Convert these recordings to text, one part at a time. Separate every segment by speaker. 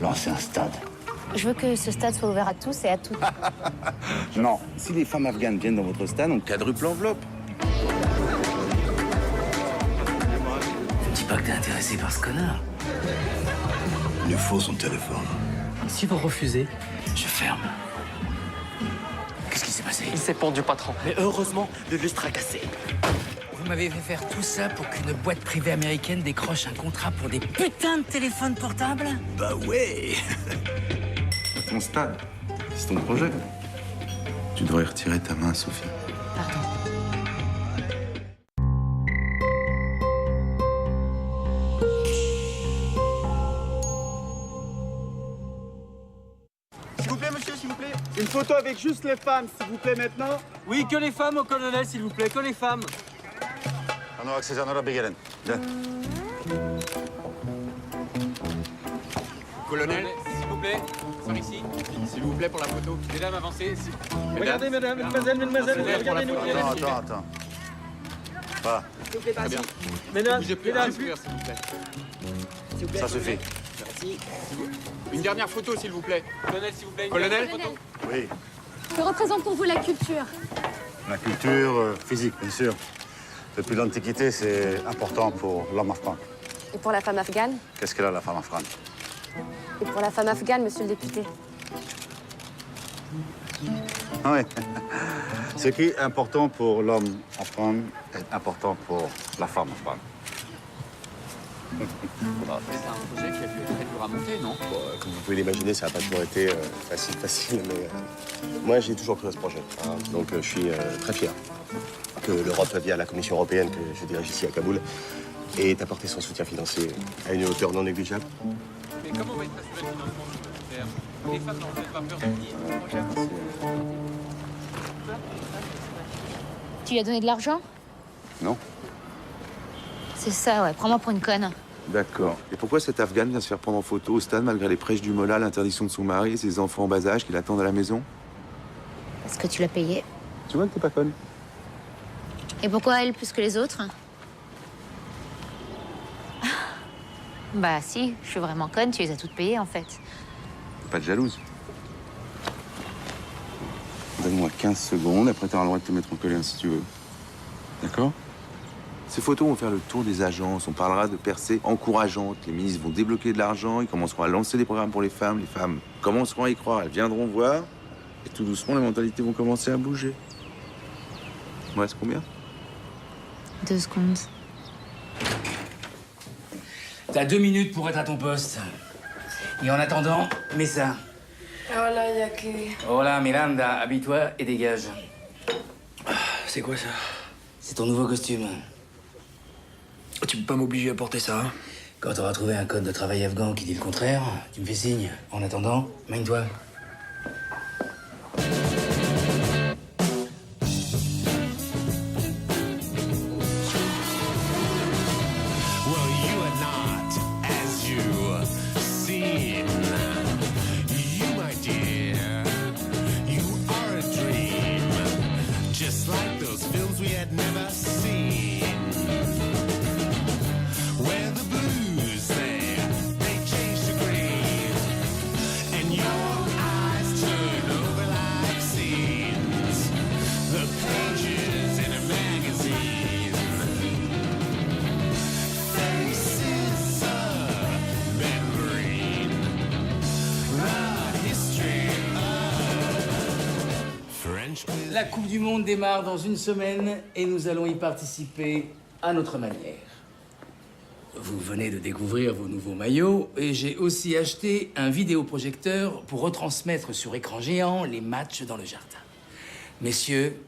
Speaker 1: lancer un stade.
Speaker 2: Je veux que ce stade soit ouvert à tous et à toutes.
Speaker 1: Non. Si les femmes afghanes viennent dans votre stade, on quadruple l'enveloppe.
Speaker 3: Ne dis pas que t'es intéressé par ce connard.
Speaker 4: Il nous faut son téléphone.
Speaker 3: Si vous refusez, je ferme. Qu'est-ce qui s'est passé?
Speaker 5: Il s'est pendu, patron. Mais heureusement, le lustre a cassé.
Speaker 3: Vous m'avez fait faire tout ça pour qu'une boîte privée américaine décroche un contrat pour des putains de téléphones portables?
Speaker 4: Bah ouais.
Speaker 1: Ton stade, c'est ton projet. Tu devrais retirer ta main, Sophie.
Speaker 2: Pardon.
Speaker 6: S'il vous plaît, monsieur, s'il vous plaît. Une photo avec juste les femmes, s'il vous plaît, maintenant.
Speaker 5: Oui, que les femmes au colonel, s'il vous plaît, que les femmes.
Speaker 7: Colonel, s'il vous plaît, par ici. S'il vous plaît pour la photo. Mesdames, avancez.
Speaker 6: Regardez, mesdames, mademoiselle, regardez-nous.
Speaker 4: Attends. Voilà,
Speaker 6: S'il vous plaît,
Speaker 7: Très bien.
Speaker 6: Mesdames,
Speaker 7: Bougez plus,
Speaker 6: mesdames,
Speaker 7: sourire, s'il vous plaît.
Speaker 6: s'il vous plaît.
Speaker 4: ça suffit.
Speaker 7: Une dernière photo, s'il vous plaît.
Speaker 5: Colonel, s'il vous plaît.
Speaker 7: Colonel.
Speaker 4: Oui,
Speaker 8: Que représente pour vous la culture?
Speaker 4: la culture physique, bien sûr. Depuis l'Antiquité, c'est important pour l'homme afghan.
Speaker 8: Et pour la femme afghane?
Speaker 4: Qu'est-ce qu'elle a, la femme afghane?
Speaker 8: Et pour la femme afghane, monsieur le député?
Speaker 4: Oui. Ce qui est important pour l'homme afghan est important pour la femme afghane.
Speaker 7: C'est un projet qui a dû être très dur à monter, non?
Speaker 9: Comme vous pouvez l'imaginer, ça n'a pas toujours été facile, mais moi j'ai toujours cru à ce projet. Hein. Donc je suis très fier que l'Europe, via la Commission européenne que je dirige ici à Kaboul, ait apporté son soutien financier à une hauteur non négligeable.
Speaker 7: Mais comment va être assuré le financement supplémentaire? Les femmes n'ont peut-être pas peur de nier le projet.
Speaker 2: Tu lui as donné de l'argent?
Speaker 1: Non.
Speaker 2: C'est ça, ouais. Prends-moi pour une conne.
Speaker 1: D'accord. Et pourquoi cette Afghane vient se faire prendre en photo au stade malgré les prêches du Mollah, l'interdiction de son mari et ses enfants en bas âge qui l'attendent à la maison?
Speaker 2: Parce que tu l'as payé.
Speaker 1: Tu vois que t'es pas conne.
Speaker 2: Et pourquoi elle plus que les autres? Bah si, je suis vraiment conne, tu les as toutes payées en fait.
Speaker 1: T'es pas de jalouse. Donne-moi 15 secondes, après t'auras le droit de te mettre en colère si tu veux. D'accord? Ces photos vont faire le tour des agences, on parlera de percées encourageantes. Les ministres vont débloquer de l'argent, ils commenceront à lancer des programmes pour les femmes commenceront à y croire, elles viendront voir, et tout doucement, les mentalités vont commencer à bouger. Il me reste combien?
Speaker 2: 2 secondes.
Speaker 3: T'as 2 minutes pour être à ton poste. Et en attendant, mets ça.
Speaker 8: Hola, Jackie.
Speaker 3: Hola, Miranda, habille-toi et dégage.
Speaker 5: C'est quoi ça?
Speaker 3: C'est ton nouveau costume.
Speaker 5: Tu peux pas m'obliger à porter ça, hein?
Speaker 3: Quand t'auras trouvé un code de travail afghan qui dit le contraire, tu me fais signe. En attendant, mène-toi. La Coupe du Monde démarre dans une semaine et nous allons y participer à notre manière. Vous venez de découvrir vos nouveaux maillots et j'ai aussi acheté un vidéoprojecteur pour retransmettre sur écran géant les matchs dans le jardin. Messieurs,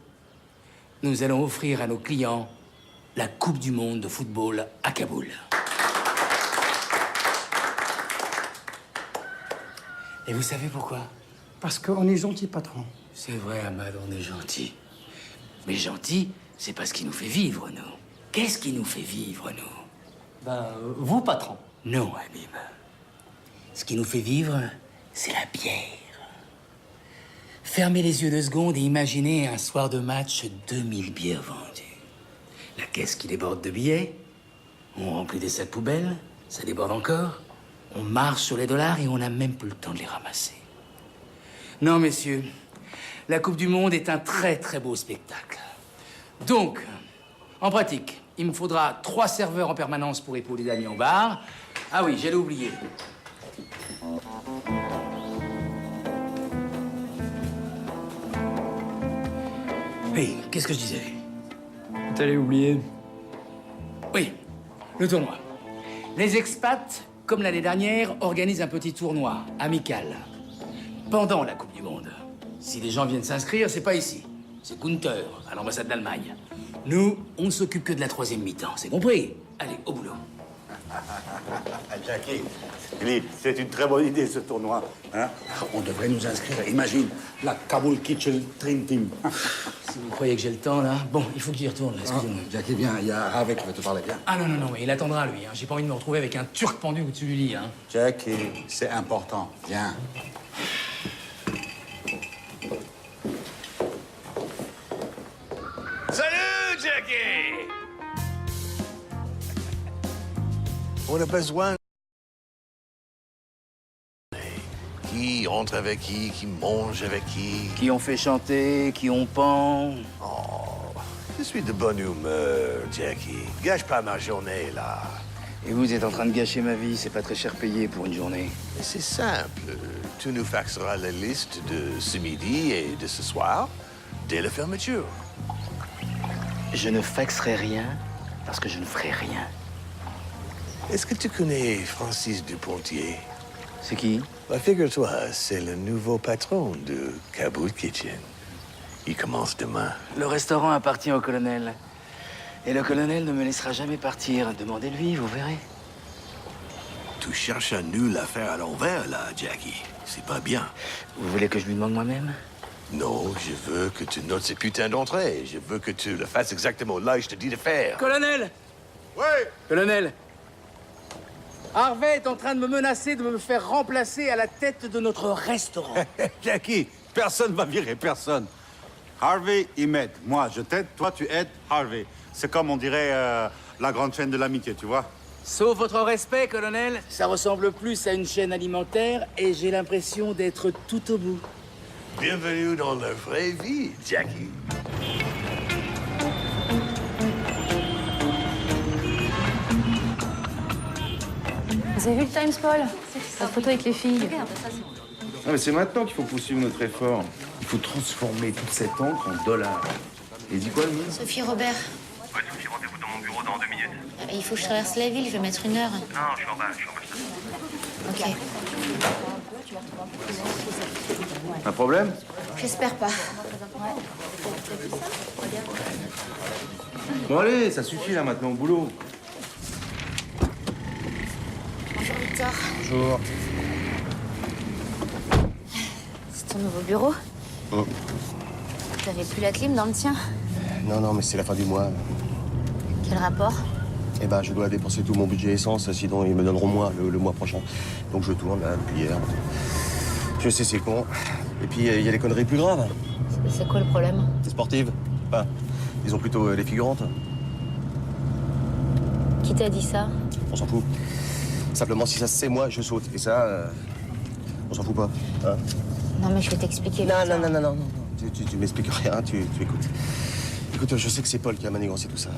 Speaker 3: nous allons offrir à nos clients la Coupe du Monde de football à Kaboul. Et vous savez pourquoi?
Speaker 10: Parce qu'on est gentil, patron.
Speaker 3: C'est vrai, Ahmad, on est gentil. Mais gentil, c'est pas ce qui nous fait vivre, nous. Qu'est-ce qui nous fait vivre, nous?
Speaker 10: Vous, patron.
Speaker 3: Non, Habib. Ce qui nous fait vivre, c'est la bière. Fermez les yeux 2 secondes et imaginez un soir de match, 2000 bières vendues. La caisse qui déborde de billets, on remplit des sacs poubelles, ça déborde encore. On marche sur les dollars et on n'a même plus le temps de les ramasser. Non, messieurs, la Coupe du Monde est un très très beau spectacle. Donc, en pratique, il me faudra 3 serveurs en permanence pour épauler Damien au bar. Ah oui, j'allais oublier. Oui, qu'est-ce que je disais?
Speaker 5: T'allais oublier.
Speaker 3: Oui, le tournoi. Les expats, comme l'année dernière, organisent un petit tournoi amical pendant la Coupe du Monde. Si les gens viennent s'inscrire, c'est pas ici. C'est Gunther, à l'ambassade d'Allemagne. Nous, on ne s'occupe que de la 3e mi-temps, c'est compris? Allez, au boulot.
Speaker 4: Jackie, Philippe, c'est une très bonne idée ce tournoi. Hein? On devrait nous inscrire. Imagine, la Kabul Kitchen Dream Team.
Speaker 3: Si vous croyez que j'ai le temps, là... Bon, il faut que j'y retourne, là, excusez-moi.
Speaker 4: Jackie, viens, il y a Harvey qui veut te parler, viens.
Speaker 3: Ah non, non, non, mais il attendra, lui. Hein. J'ai pas envie de me retrouver avec un Turc pendu au-dessus du lit, hein.
Speaker 4: Jackie, c'est important. Viens.
Speaker 11: Salut, Jackie! On a besoin... Qui entre avec qui mange avec qui.
Speaker 3: Qui ont fait chanter, qui ont pend.
Speaker 11: Oh, je suis de bonne humeur, Jackie. Gâche pas ma journée, là.
Speaker 3: Et vous êtes en train de gâcher ma vie, c'est pas très cher payé pour une journée.
Speaker 11: Mais c'est simple. Tu nous faxeras la liste de ce midi et de ce soir, dès la fermeture.
Speaker 3: Je ne faxerai rien parce que je ne ferai rien.
Speaker 11: Est-ce que tu connais Francis Dupontier?
Speaker 3: C'est qui?
Speaker 11: Bah, figure-toi, c'est le nouveau patron de Kabul Kitchen. Il commence demain.
Speaker 3: Le restaurant appartient au colonel. Et le colonel ne me laissera jamais partir. Demandez-lui, vous verrez.
Speaker 11: Tu cherches à nous la faire à l'envers, là, Jackie. C'est pas bien.
Speaker 3: Vous voulez que je lui demande moi-même?
Speaker 11: Non, je veux que tu notes ces putains d'entrées. Je veux que tu le fasses exactement là et je te dis de faire.
Speaker 3: Colonel!
Speaker 11: Oui!
Speaker 3: Colonel! Harvey est en train de me menacer de me faire remplacer à la tête de notre restaurant.
Speaker 4: Jackie, personne va virer personne. Harvey, il m'aide. Moi, je t'aide. Toi, tu aides Harvey. C'est comme on dirait la grande chaîne de l'amitié, tu vois.
Speaker 3: Sauf votre respect, colonel, ça ressemble plus à une chaîne alimentaire et j'ai l'impression d'être tout au bout.
Speaker 11: Bienvenue dans la vraie vie, Jackie.
Speaker 8: Vous avez vu le Times, Paul? La photo avec les filles.
Speaker 1: Non, mais c'est maintenant qu'il faut poursuivre notre effort. Il faut transformer toute cette encre en dollars. Et dis quoi, Louis?
Speaker 2: Sophie Robert.
Speaker 7: Ouais, Sophie, rendez-vous dans mon bureau dans 2 minutes.
Speaker 2: Il faut que je traverse la ville, je vais mettre 1 heure.
Speaker 7: Non, je suis en bas,
Speaker 2: Ok.
Speaker 1: Un problème?
Speaker 2: J'espère pas.
Speaker 1: Bon, allez, ça suffit là maintenant au boulot.
Speaker 2: Bonjour Victor.
Speaker 1: Bonjour.
Speaker 2: C'est ton nouveau bureau? T'avais plus la clim dans le tien?
Speaker 9: Non, mais c'est la fin du mois.
Speaker 2: Quel rapport?
Speaker 9: Eh ben, je dois dépenser tout mon budget essence, sinon ils me donneront moins le mois prochain. Donc je tourne là depuis hier. Je sais, c'est con. Et puis il y a les conneries plus graves.
Speaker 2: C'est quoi le problème?
Speaker 9: Les sportives. Enfin, disons plutôt les figurantes.
Speaker 2: Qui t'a dit ça?
Speaker 9: On s'en fout. Simplement, si ça se sait, moi, je saute. Et ça, on s'en fout pas. Hein?
Speaker 2: Non, mais je vais t'expliquer.
Speaker 9: Non. Tu m'expliques rien, tu écoutes. Écoute, je sais que c'est Paul qui a manigancé tout ça.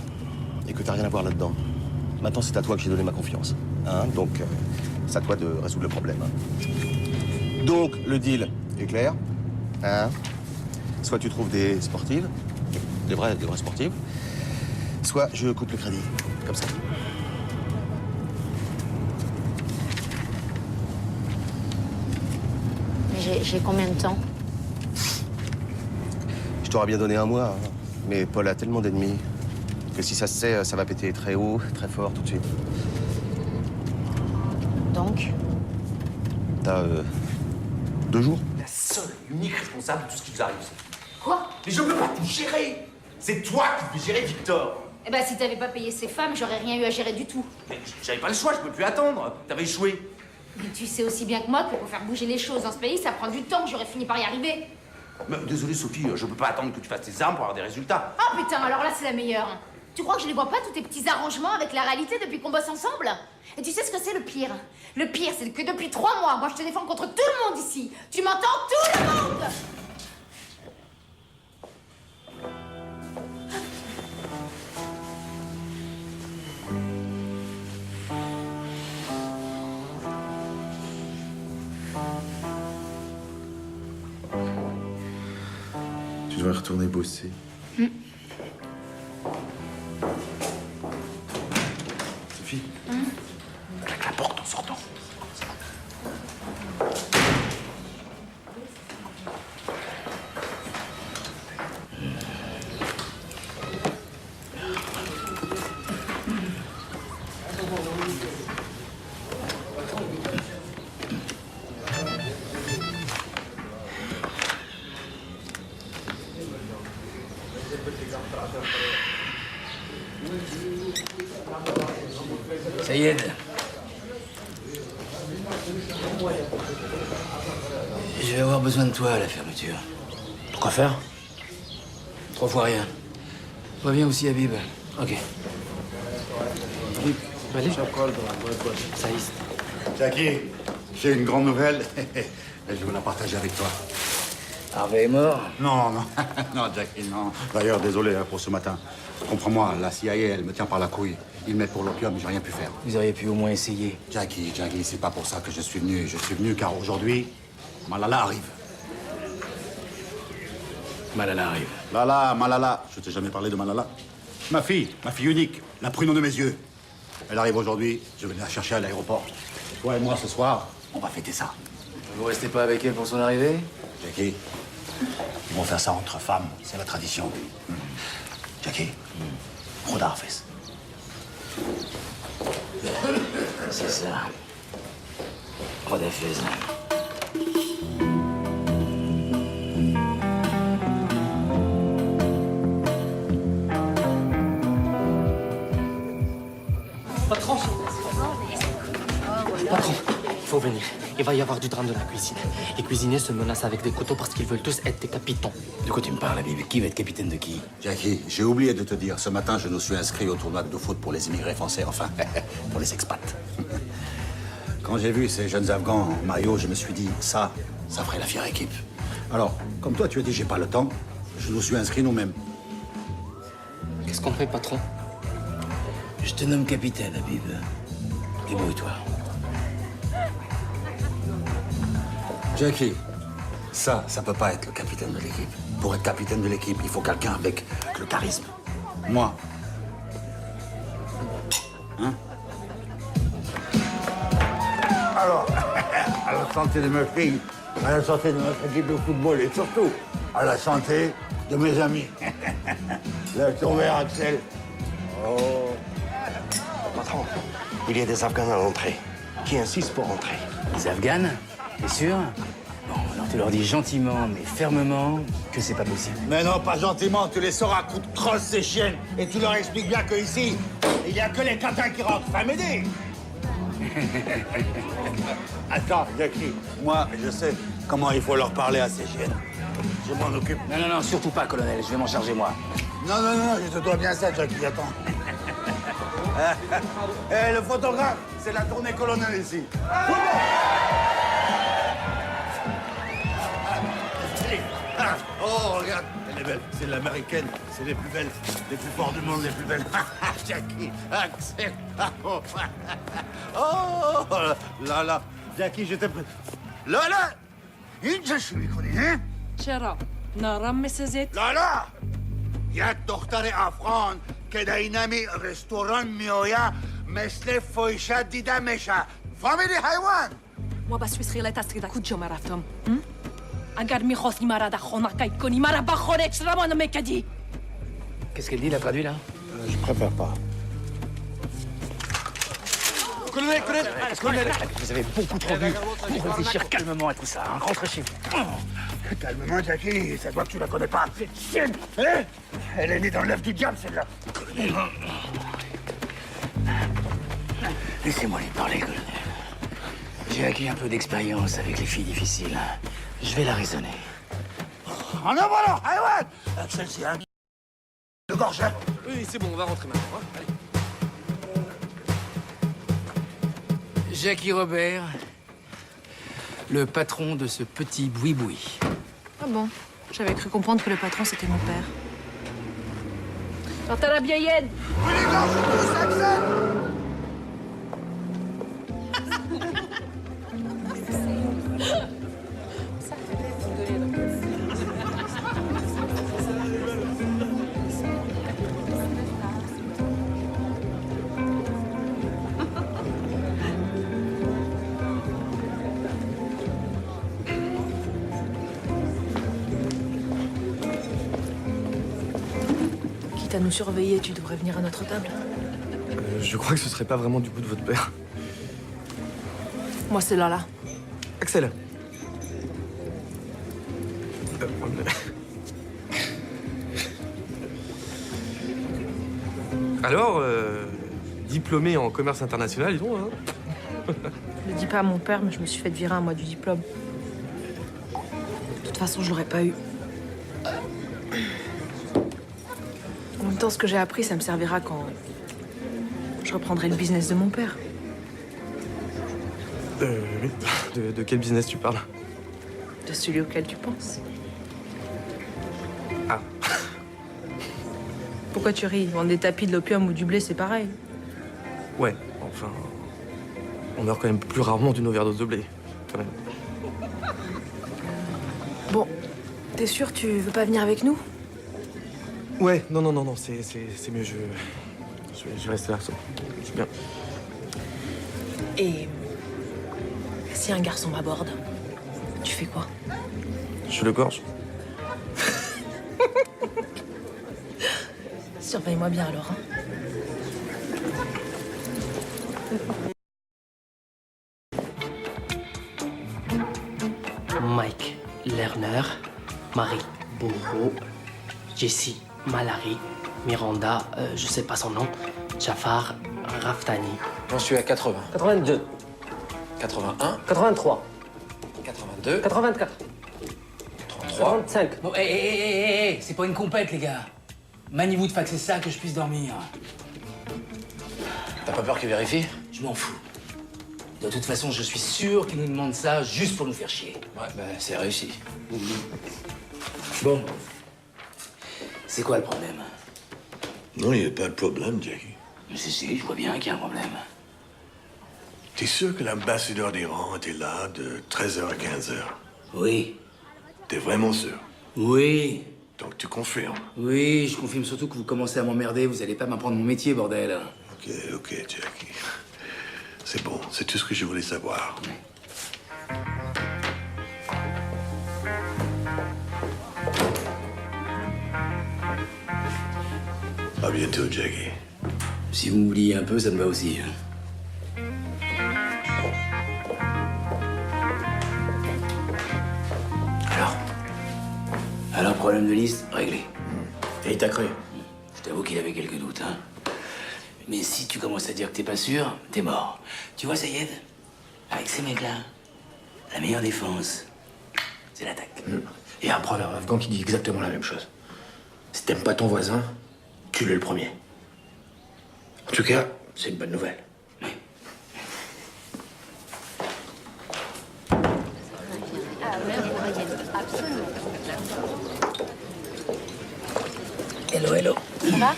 Speaker 9: Et que t'as rien à voir là-dedans. Maintenant, c'est à toi que j'ai donné ma confiance. Hein? Donc, c'est à toi de résoudre le problème. Hein? Donc, le deal est clair. Hein? Soit tu trouves des sportives, des vraies sportives, soit je coupe le crédit. Comme ça.
Speaker 2: Mais j'ai combien de temps?
Speaker 9: Je t'aurais bien donné 1 mois, hein. Mais Paul a tellement d'ennemis que si ça se sait, ça va péter très haut, très fort, tout de suite.
Speaker 2: Donc?
Speaker 9: T'as 2 jours.
Speaker 12: La seule et unique responsable de tout ce qui vous arrive.
Speaker 2: Quoi?
Speaker 12: Mais je peux pas tout gérer. C'est toi qui devais gérer Victor.
Speaker 2: Eh ben, si t'avais pas payé ces femmes, j'aurais rien eu à gérer du tout.
Speaker 12: Mais j'avais pas le choix, je peux plus attendre. T'avais échoué.
Speaker 2: Mais tu sais aussi bien que moi que pour faire bouger les choses dans ce pays, ça prend du temps, j'aurais fini par y arriver.
Speaker 12: Mais, désolé Sophie, je peux pas attendre que tu fasses tes armes pour avoir des résultats.
Speaker 2: Oh putain, alors là c'est la meilleure. Tu crois que je les vois pas, tous tes petits arrangements avec la réalité depuis qu'on bosse ensemble? Et tu sais ce que c'est le pire? Le pire, c'est que depuis 3 mois, moi je te défends contre tout le monde ici. Tu m'entends? Tout le monde!
Speaker 1: Tu devrais retourner bosser. Sophie, claque la porte en sortant.
Speaker 3: Sayed. Je vais avoir besoin de toi à la fermeture.
Speaker 5: Quoi faire?
Speaker 3: 3 fois rien. Reviens aussi, Habib. Ok.
Speaker 5: Allez. Ça y est.
Speaker 4: Jackie, j'ai une grande nouvelle et je veux la partager avec toi.
Speaker 3: Harvey est mort?
Speaker 4: Non, non, non, Jackie, non. D'ailleurs, désolé pour ce matin. Comprends-moi, la CIA, elle me tient par la couille. Ils me mettent pour l'opium, j'ai rien pu faire.
Speaker 3: Vous auriez pu au moins essayer.
Speaker 4: Jackie, c'est pas pour ça que je suis venu. Je suis venu car aujourd'hui, Malala arrive.
Speaker 3: Malala arrive.
Speaker 4: Malala, je t'ai jamais parlé de Malala. Ma fille unique, la prune de mes yeux. Elle arrive aujourd'hui, je vais la chercher à l'aéroport. Toi et moi, ce soir, on va fêter ça.
Speaker 3: Vous restez pas avec elle pour son arrivée?
Speaker 4: Jackie, ils vont faire ça entre femmes, c'est la tradition. Jackie, Rodafes.
Speaker 3: C'est ça. Rodafes.
Speaker 5: Patron, faut venir. Il va y avoir du drame de la cuisine. Les cuisiniers se menacent avec des couteaux parce qu'ils veulent tous être des capitans.
Speaker 3: De quoi tu me parles, Habib? Qui va être capitaine de qui?
Speaker 4: Jackie, j'ai oublié de te dire, ce matin, je nous suis inscrit au tournoi de foot pour les immigrés français, enfin, pour les expats. Quand j'ai vu ces jeunes Afghans en maillot, je me suis dit, ça ferait la fière équipe. Alors, comme toi, tu as dit, j'ai pas le temps, je nous suis inscrits nous-mêmes.
Speaker 5: Qu'est-ce qu'on fait, patron?
Speaker 3: Je te nomme capitaine, Habib. Débrouille-toi.
Speaker 4: Jackie, ça peut pas être le capitaine de l'équipe. Pour être capitaine de l'équipe, il faut quelqu'un avec le charisme. Moi. Hein? Alors, à la santé de mes filles, à la santé de notre équipe de football et surtout à la santé de mes amis. Laisse tomber, Axel.
Speaker 9: Oh. Patron, il y a des Afghans à l'entrée qui insistent pour entrer.
Speaker 3: Les Afghanes? T'es sûr? Bon, alors tu leur dis gentiment, mais fermement, que c'est pas possible.
Speaker 4: Mais non, pas gentiment, tu les sors à coups de crosse, ces chiennes, et tu leur expliques bien qu'ici, il n'y a que les catins qui rentrent. Enfin, m'aider. Attends, Jackie, moi, je sais comment il faut leur parler à ces chiennes. Je m'en occupe.
Speaker 3: Non, surtout pas, colonel, je vais m'en charger moi.
Speaker 4: Non, je te dois bien ça, Jackie, attends. Le photographe, c'est la tournée colonel ici. Oh, regarde, elle est belle. C'est l'américaine. C'est les plus belles, les plus forts du monde, les plus belles. Jackie, Axel. Oh, là. Jackie, j'étais prêt. Là. Je suis connu, hein?
Speaker 8: چرا؟ نارم مثل زیت؟
Speaker 4: لالا یک دختر افغان که در اینمی رستوران میآید مثل فویشت دیده میشه فهمیدی حیوان؟
Speaker 8: و بس سویس خیلی تسریده کجا ما رفتم؟ اگر میخواستی مرا در خانه قید کنی مرا به خارج روانه میکردی.
Speaker 3: Qu'est-ce qu'elle dit, la traduit, là?
Speaker 9: Je préfère pas.
Speaker 3: Colonel, vous avez beaucoup trop vu pour réfléchir calmement à tout ça. Hein. Rentrez chez vous.
Speaker 4: Calmement, Jackie, ça voit que tu la connais pas. Cette chienne, hein? Elle est née dans l'œuf du diable, celle-là. Colonel.
Speaker 3: Laissez-moi lui parler, colonel. J'ai acquis un peu d'expérience avec les filles difficiles. Je vais la raisonner.
Speaker 4: En avant, alors, حيوان! Axel, c'est un
Speaker 12: Le gorgeur.
Speaker 13: Oui, c'est bon, on va rentrer maintenant. Hein. Allez.
Speaker 3: Jackie Robert, le patron de ce petit boui-boui.
Speaker 8: Ah bon? J'avais cru comprendre que le patron, c'était mon père. Quant à la vieillette! Quitte à nous surveiller, tu devrais venir à notre table.
Speaker 13: Je crois que ce serait pas vraiment du goût de votre père.
Speaker 8: Moi, c'est Lala.
Speaker 13: Axel. Alors, diplômé en commerce international, dis donc, hein.
Speaker 8: Je le dis pas à mon père, mais je me suis fait virer un mois du diplôme. De toute façon, je l'aurais pas eu. En même temps, ce que j'ai appris, ça me servira quand je reprendrai le business de mon père.
Speaker 13: Oui. De quel business tu parles?
Speaker 8: De celui auquel tu penses.
Speaker 13: Ah.
Speaker 8: Pourquoi tu ris? Vendre des tapis, de l'opium ou du blé, c'est pareil.
Speaker 13: Ouais, enfin... On meurt quand même plus rarement d'une overdose de blé, quand même.
Speaker 8: Bon, t'es sûr tu veux pas venir avec nous?
Speaker 13: Ouais, non, c'est mieux, je vais rester là, c'est bien.
Speaker 8: Et si un garçon m'aborde, tu fais quoi?
Speaker 13: Je le gorge.
Speaker 8: Surveille-moi bien alors, hein.
Speaker 5: Mike Lerner, Marie Bourreau, Jessie Malari, Miranda, je sais pas son nom, Jafar Raftani.
Speaker 7: J'en suis à 80.
Speaker 5: 82.
Speaker 7: 81.
Speaker 5: 83.
Speaker 7: 82.
Speaker 5: 84.
Speaker 7: 33.
Speaker 5: 45.
Speaker 3: Bon, hé, c'est pas une compète, les gars. Maniez-vous de faxer ça, que je puisse dormir.
Speaker 7: T'as pas peur qu'il vérifie?
Speaker 3: Je m'en fous. De toute façon, je suis sûr qu'ils nous demandent ça juste pour nous faire chier.
Speaker 7: Ouais, bah c'est réussi.
Speaker 3: Bon. C'est quoi le problème?
Speaker 11: Non, il n'y a pas de problème, Jackie.
Speaker 3: Si, je vois bien qu'il y a un problème.
Speaker 11: T'es sûr que l'ambassadeur d'Iran était là de 13h à 15h?
Speaker 3: Oui.
Speaker 11: T'es vraiment sûr?
Speaker 3: Oui.
Speaker 11: Donc tu confirmes?
Speaker 3: Oui, je confirme surtout que vous commencez à m'emmerder. Vous allez pas m'apprendre mon métier, bordel.
Speaker 11: Ok, Jackie. C'est bon, c'est tout ce que je voulais savoir. À bientôt, Jackie.
Speaker 3: Si vous m'oubliez un peu, ça me va aussi. Alors, problème de liste, réglé.
Speaker 7: Et il t'a cru?
Speaker 3: Je t'avoue qu'il avait quelques doutes, hein. Mais si tu commences à dire que t'es pas sûr, t'es mort. Tu vois, Sayed, avec ces mecs-là, la meilleure défense, c'est l'attaque.
Speaker 7: Il y a un proverbe afghan qui dit exactement la même chose. Si t'aimes pas ton voisin, tue-le le premier. En tout cas, c'est une bonne nouvelle.
Speaker 3: Hello.
Speaker 2: Ça va?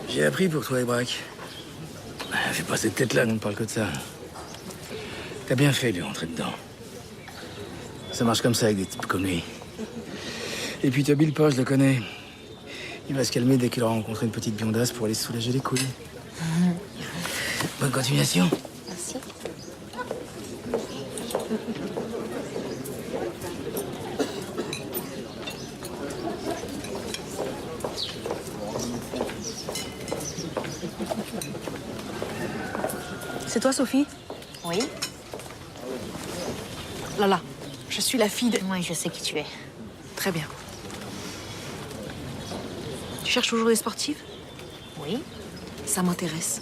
Speaker 3: J'ai appris pour toi, Ebrac. Fais pas cette tête-là, on ne parle que de ça. T'as bien fait de rentrer dedans. Ça marche comme ça avec des types comme lui. Et puis Toby, le poche, je le connais. Il va se calmer dès qu'il aura rencontré une petite biondasse pour aller se soulager les couilles. Bonne continuation.
Speaker 2: Merci.
Speaker 8: C'est toi, Sophie?
Speaker 2: Oui?
Speaker 8: Lala, je suis la fille de...
Speaker 2: Oui, je sais qui tu es.
Speaker 8: Très bien. Tu cherches toujours des sportives?
Speaker 2: Oui?
Speaker 8: Ça m'intéresse.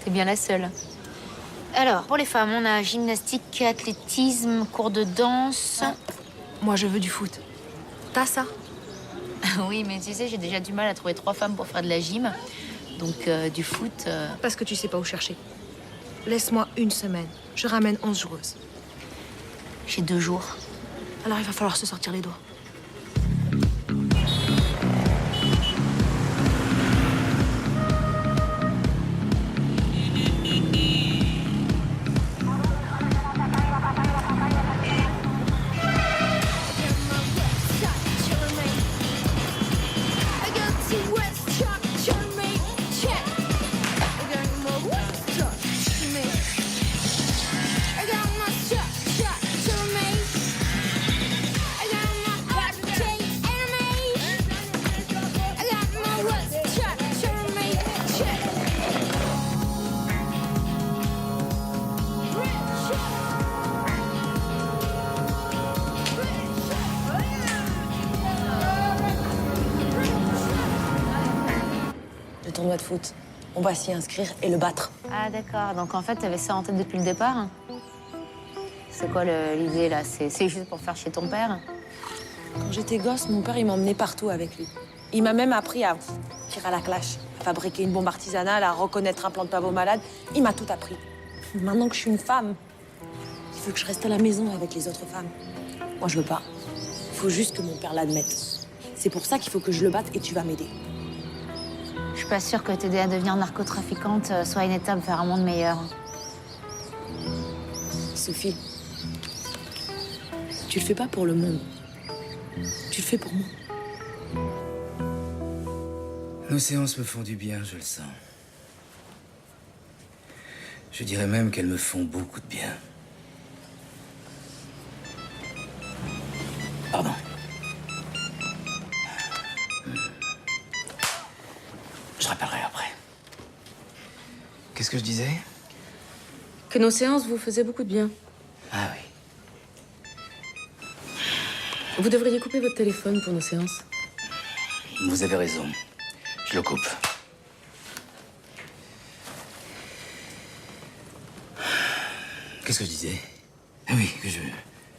Speaker 2: T'es bien la seule. Alors, pour les femmes, on a gymnastique, athlétisme, cours de danse.
Speaker 8: Moi, je veux du foot. T'as ça?
Speaker 2: Oui, mais tu sais, j'ai déjà du mal à trouver 3 femmes pour faire de la gym. Donc, du foot...
Speaker 8: Parce que tu sais pas où chercher. Laisse-moi 1 semaine. Je ramène 11 joueuses.
Speaker 2: J'ai 2 jours.
Speaker 8: Alors il va falloir se sortir les doigts.
Speaker 14: Le tournoi de foot. On va s'y inscrire et le battre.
Speaker 2: Ah, d'accord. Donc, en fait, t'avais ça en tête depuis le départ? C'est quoi l'idée, là? C'est juste pour faire chez ton père?
Speaker 14: Quand j'étais gosse, mon père, il m'emmenait partout avec lui. Il m'a même appris à tirer à la clash, à fabriquer une bombe artisanale, à reconnaître un plan de pavot malade. Il m'a tout appris. Maintenant que je suis une femme, il faut que je reste à la maison avec les autres femmes. Moi, je veux pas. Il faut juste que mon père l'admette. C'est pour ça qu'il faut que je le batte et tu vas m'aider.
Speaker 2: Je suis pas sûre que t'aider à devenir narcotrafiquante soit une étape vers un monde meilleur.
Speaker 14: Sophie, tu le fais pas pour le monde. Tu le fais pour moi.
Speaker 3: Nos séances me font du bien, je le sens. Je dirais même qu'elles me font beaucoup de bien. Pardon. Je rappellerai après. Qu'est-ce que je disais?
Speaker 14: Que nos séances vous faisaient beaucoup de bien.
Speaker 3: Ah oui.
Speaker 14: Vous devriez couper votre téléphone pour nos séances.
Speaker 3: Vous avez raison. Je le coupe. Qu'est-ce que je disais? Ah oui,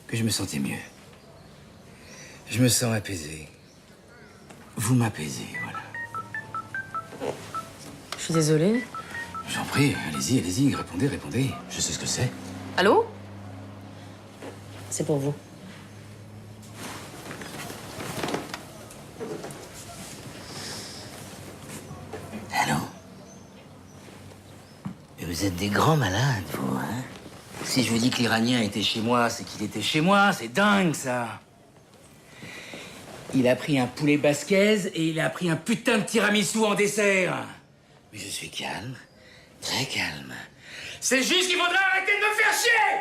Speaker 3: que je me sentais mieux. Je me sens apaisé. Vous m'apaisez, voilà.
Speaker 14: Je suis désolée.
Speaker 3: J'en prie, allez-y, répondez. Je sais ce que c'est.
Speaker 14: Allô? C'est pour vous.
Speaker 3: Allô? Vous êtes des grands malades, vous, hein? Si je vous dis que l'Iranien était chez moi, c'est qu'il était chez moi. C'est dingue, ça. Il a pris un poulet basquaise et il a pris un putain de tiramisu en dessert. Mais je suis calme, très calme. C'est juste qu'il faudrait arrêter de me faire chier!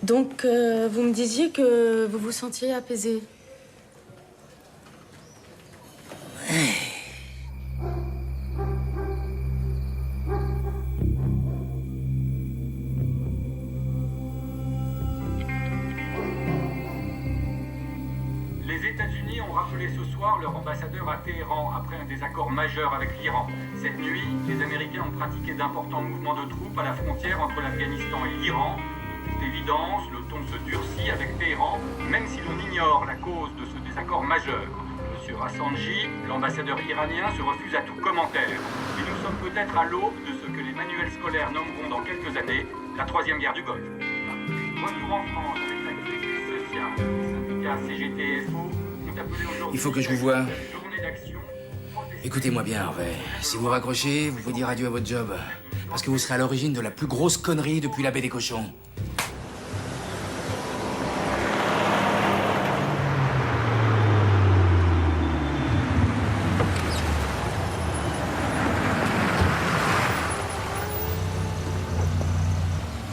Speaker 14: Donc, vous me disiez que vous vous sentiez apaisé.
Speaker 15: Les États-Unis ont rappelé ce soir leur ambassadeur à Téhéran après un désaccord majeur avec l'Iran. Cette nuit, les Américains ont pratiqué d'importants mouvements de troupes à la frontière entre l'Afghanistan et l'Iran. D'évidence, le ton se durcit avec Téhéran, même si l'on ignore la cause de ce désaccord majeur. Monsieur Rassanji, l'ambassadeur iranien, se refuse à tout commentaire. Et nous sommes peut-être à l'aube de ce que les manuels scolaires nommeront dans quelques années la troisième guerre du Golfe. Retour en France avec l'activité sociale. Les syndicats CGT et FO ont appelé aujourd'hui...
Speaker 3: Il faut que je vous voie.
Speaker 15: Journée d'action.
Speaker 3: Écoutez-moi bien, Harvey. Si vous raccrochez, vous pouvez dire adieu à votre job. Parce que vous serez à l'origine de la plus grosse connerie depuis la baie des cochons.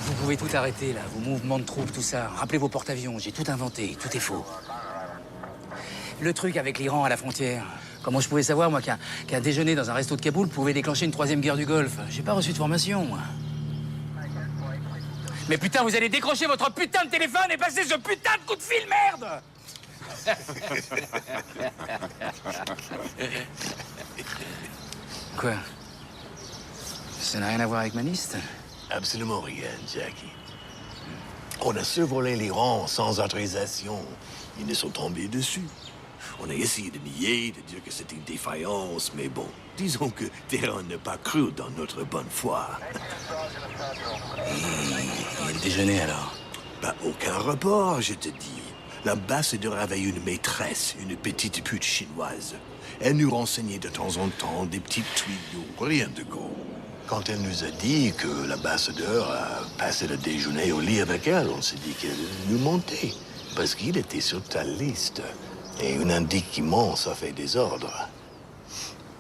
Speaker 3: Vous pouvez tout arrêter, là. Vos mouvements de troupes, tout ça. Rappelez vos porte-avions. J'ai tout inventé. Tout est faux. Le truc avec l'Iran à la frontière. Comment je pouvais savoir, moi, qu'un déjeuner dans un resto de Kaboul pouvait déclencher une troisième guerre du Golfe? J'ai pas reçu de formation, moi. Mais putain, vous allez décrocher votre putain de téléphone et passer ce putain de coup de fil, merde! Quoi? Ça n'a rien à voir avec ma liste?
Speaker 11: Absolument rien, Jackie. On a survolé l'Iran sans autorisation. Ils nous sont tombés dessus. On a essayé de nier, de dire que c'était une défaillance, mais bon, disons que Téhéran n'a pas cru dans notre bonne foi.
Speaker 3: Et le déjeuner, alors?
Speaker 11: Bah, aucun rapport, je te dis. L'ambassadeur avait une maîtresse, une petite pute chinoise. Elle nous renseignait de temps en temps des petits tuyaux, rien de gros. Quand elle nous a dit que l'ambassadeur a passé le déjeuner au lit avec elle, on s'est dit qu'elle nous mentait, parce qu'il était sur ta liste. Et un indique qui ment, ça fait désordre.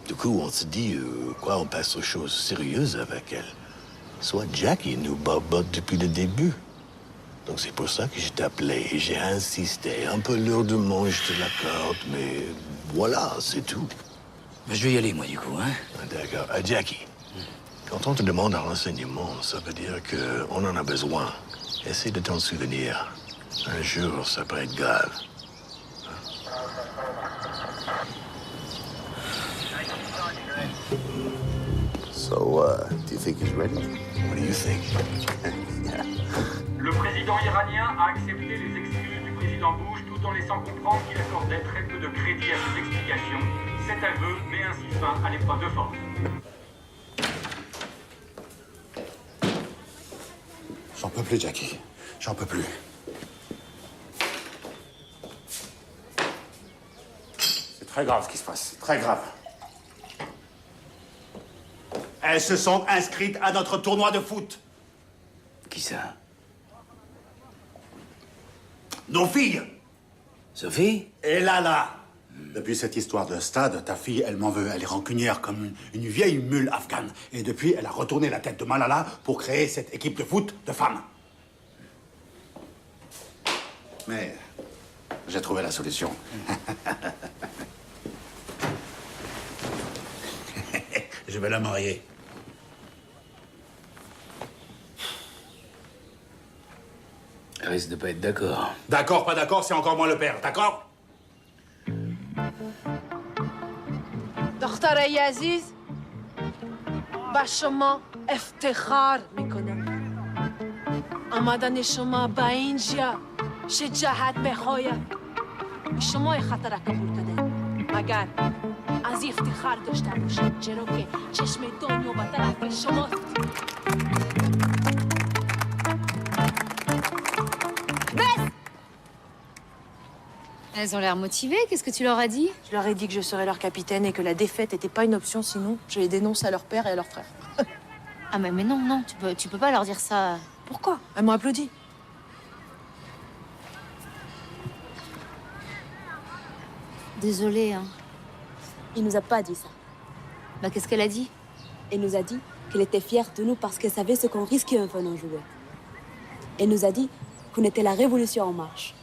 Speaker 11: Du coup, on se dit, on passe aux choses sérieuses avec elle. Soit Jackie nous barbote depuis le début. Donc c'est pour ça que je t'ai appelé et j'ai insisté. Un peu lourdement, je te l'accorde, mais voilà, c'est tout.
Speaker 3: Je vais y aller, moi, du coup, hein?
Speaker 11: D'accord. Jackie, quand on te demande un renseignement, ça veut dire qu'on en a besoin. Essaie de t'en souvenir. Un jour, ça peut être grave.
Speaker 1: So, do you think he's ready?
Speaker 11: What do you think?
Speaker 15: Le président iranien a accepté les excuses du président Bush tout en laissant comprendre qu'il accordait très peu de crédit à ses explications. Cet aveu met ainsi fin à l'épreuve de force.
Speaker 4: J'en peux plus, Jackie. J'en peux plus. C'est très grave ce qui se passe. Très grave. Elles se sont inscrites à notre tournoi de foot.
Speaker 3: Qui ça?
Speaker 4: Nos filles.
Speaker 3: Sophie?
Speaker 4: Et Lala. Depuis cette histoire de stade, ta fille, elle m'en veut. Elle est rancunière comme une vieille mule afghane. Et depuis, elle a retourné la tête de Malala pour créer cette équipe de foot de femmes. Mais j'ai trouvé la solution. Je vais la marier.
Speaker 3: Elle risque de pas être d'accord.
Speaker 4: D'accord, pas d'accord, c'est encore moi le père, d'accord?
Speaker 8: دخترای عزیز با شما افتخار میکنم آمدن شما به اینجا شجاعت بخواید شما خطر قبول کردن مگر از افتخار داشته باشید چرا که چشم دنیا به طرف شماست
Speaker 2: Elles ont l'air motivées, qu'est-ce que tu leur as dit?
Speaker 14: Je leur ai dit que je serais leur capitaine et que la défaite n'était pas une option, sinon je les dénonce à leur père et à leur frère.
Speaker 2: Ah mais non, tu peux pas leur dire ça.
Speaker 14: Pourquoi? Elles m'ont applaudi.
Speaker 2: Désolée, hein.
Speaker 16: Il nous a pas dit ça.
Speaker 2: Bah qu'est-ce qu'elle a dit?
Speaker 16: Elle nous a dit qu'elle était fière de nous parce qu'elle savait ce qu'on risquait en venant jouer. Elle nous a dit qu'on était la révolution en marche.